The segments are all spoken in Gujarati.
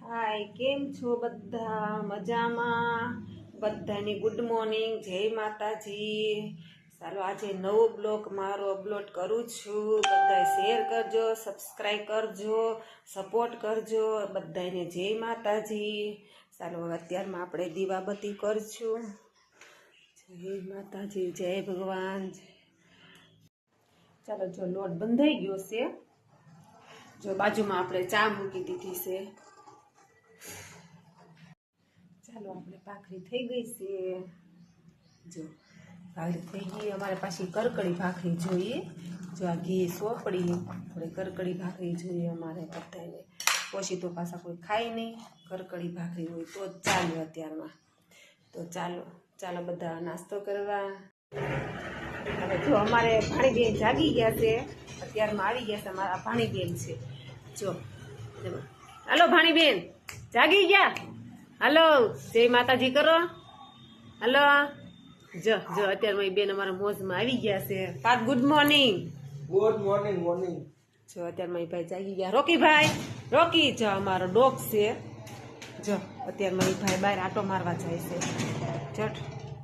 હાય, કેમ છો બધા? મજામાં? બધાની ગુડ મોર્નિંગ, જય માતાજી. ચાલો આજે નવો બ્લોગ મારો અપલોડ કરું છું. બધા શેર કરજો, સબસ્ક્રાઈબ કરજો, સપોર્ટ કરજો. બધાને જય માતાજી. ચાલો અત્યારમાં આપણે દીવાબત્તી કરશું. જય માતાજી, જય ભગવાન. ચાલો જો લોટ બંધાઈ ગયો છે. જો બાજુમાં આપણે ચા મૂકી દીધી છે. ચાલો આપણે ભાખરી થઈ ગઈ છે. જો ભાખરી થઈ ગઈ. અમારે પાછી કરકડી ભાખરી જોઈએ. જો આ ઘી સોપડી આપણે કરકડી ભાખરી જોઈએ અમારે બધાને. પછી તો પાછા કોઈ ખાય નહીં. કરકડી ભાખરી હોય તો જ ચાલે અત્યારમાં. તો ચાલો બધા નાસ્તો કરવા. હવે જો અમારે ભાણીબેન જાગી ગયા છે. અત્યારમાં આવી ગયા છે. અમારા ભાણીબેન છે. જો હાલો ભાણીબેન, જાગી ગયા? હાલો, જય માતાજી કરો. હાલો, જો અત્યારમાં એ બેન અમારા મોજમાં આવી ગયા છે. પાત ગુડ મોર્નિંગ. Good morning. જો અત્યારમાં એ ભાઈ જાગી ગયા. રોકી જો અમારો ડોગ છે. જો અત્યારમાં એ ભાઈ બહાર આટો મારવા જાય છે. ચટ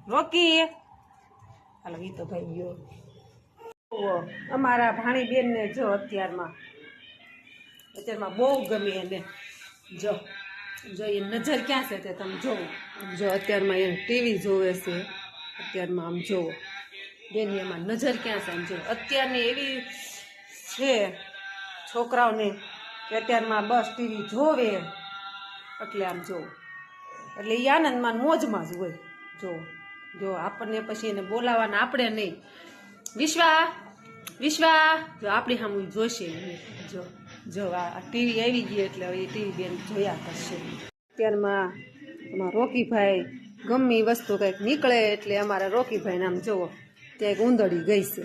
રોકી. હાલો, એ તો ભાઈ ગયો. અમારા ભાણીબેન ને જો અત્યારમાં બહુ ગમે એને. જો એ નજર ક્યાં છે તે તમે જોવો. જો અત્યારમાં એને ટીવી જોવે છે. અત્યારમાં આમ જોવો બેની એમાં નજર ક્યાં છે આમ જો. અત્યારની એવી છે છોકરાઓને કે અત્યારમાં બસ ટીવી જોવે એટલે આમ જોવો. એટલે એ આનંદમાં મોજમાં જ હોય. જો આપણને પછી એને બોલાવવાના આપણે નહીં. વિશ્વા જો આપણી સામે જોશે. જો આ ટીવી આવી ગઈ એટલે હવે ટીવી બેન જોયા કરશે. અત્યારમાં અમારા રોકીભાઈ ગમે વસ્તુ કંઈક નીકળે એટલે અમારા રોકીભાઈને આમ જુઓ ત્યાં એક ઉંદરડી ગઈ છે.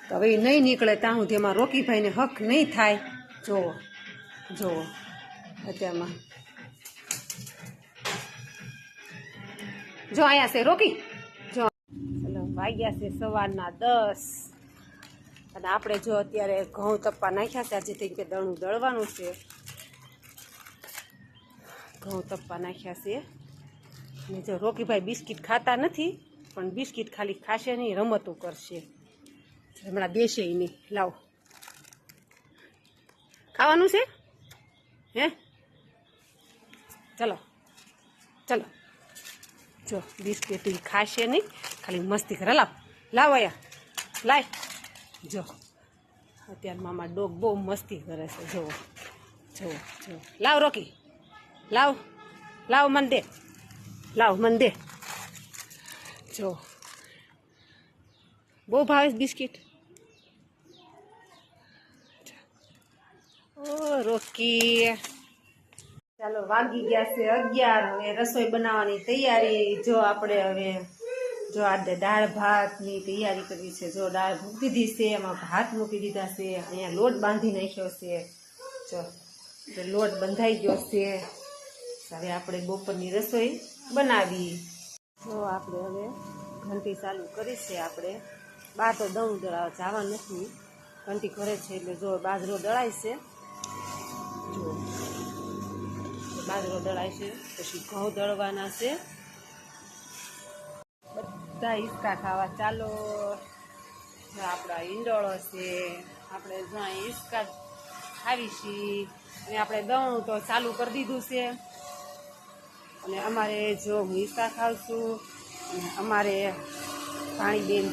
તો હવે એ નહીં નીકળે ત્યાં સુધી અમારા રોકીભાઈને હક નહીં થાય. જુઓ અત્યારમાં જો અહીંયા છે રોકી. જો ચલો વાગ્યા છે સવારના 10 અને આપણે જો અત્યારે ઘઉં તપ્પા નાખ્યા છે. આજે કંઈક દળું દળવાનું છે. ઘઉં તપ્પા નાખ્યા છે. અને જો રોકીભાઈ બિસ્કિટ ખાતા નથી પણ બિસ્કિટ ખાલી ખાશે નહીં, રમતો કરશે. હમણાં બેસે નહીં. લાવો ખાવાનું છે હે. ચલો જો બિસ્કિટ ખાશે નહીં, ખાલી મસ્તી કરે. લાવ અહીંયા લાય. જો અત્યારમાં મારા ડોગ બહુ મસ્તી કરે છે. જો લાવ રોકી, લાવ મને દે. જો બહુ ભાવે બિસ્કિટ. ઓ રોકી. ચાલો વાગી ગયા છે 11. હવે રસોઈ બનાવવાની તૈયારી. જો આપણે હવે જો આ દાળ ભાતની તૈયારી કરવી છે. જો દાળ મૂકી દીધી છે, એમાં ભાત મૂકી દીધા છે. અહીંયા લોટ બાંધી નાખ્યો છે. જો લોટ બંધાઈ ગયો છે. હવે આપણે બપોરની રસોઈ બનાવી. જો આપણે હવે ઘંટી ચાલુ કરી છે. આપણે બહાર તો દળું દળાવવા જવા નથી. ઘંટી કરે છે એટલે જો બાજરો દળાય છે. જો બાજરો દળાય છે, પછી ઘઉં દળવાના છે. બધા હિંચકા ખાવા ચાલો. આપણા ઈંડોળો છે. આપણે જો હિંચકા ખાવી છીએ. અને આપણે દળું તો ચાલુ કરી દીધું છે. અને અમારે જો હું હિંચકા ખાઉં છું. અને અમારે ભાણીબેન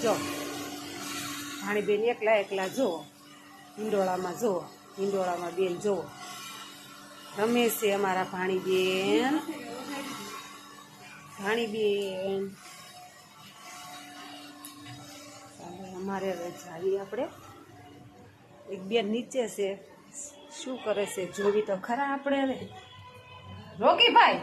એકલા જુઓ ઈંડોળામાં બેન જુઓ રમે છે. અમારા ભાણીબેન અમારે હવે જાવી. આપણે એક બેન નીચે છે, શું કરે છે જોવી તો ખરા આપણે. હવે રોકીભાઈ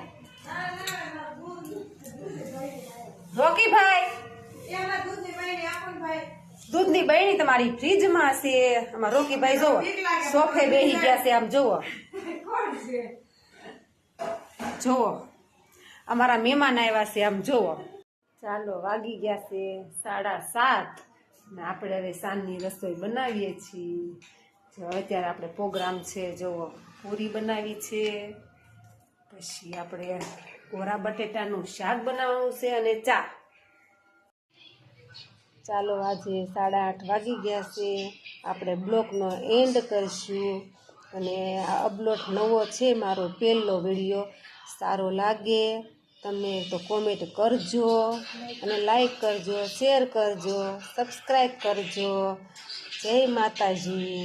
દૂધની બહેણી તમારી ફ્રીજમાં છે. અમારા રોકીભાઈ જુઓ સોફે બેસી ગયા છે. આમ જુઓ અમારા મહેમાન આવ્યા છે. આમ જુઓ. ચાલો વાગી ગયા છે 7:30 ને આપણે હવે સાંજની રસોઈ બનાવીએ છીએ. જો અત્યારે આપણે પ્રોગ્રામ છે. જુઓ પૂરી બનાવી છે, પછી આપણે કોરા બટેટાનું શાક બનાવવાનું છે અને ચા. ચાલો આજે 8:30 વાગી ગયા છે. આપણે બ્લોગનો એન્ડ કરશું અને આ અપલોડ નવો છે મારો પહેલો વિડીયો. સારો લાગે તમે તો કોમેન્ટ કરજો અને લાઈક કરજો, શેર કરજો, સબસ્ક્રાઈબ કરજો. જય માતાજી.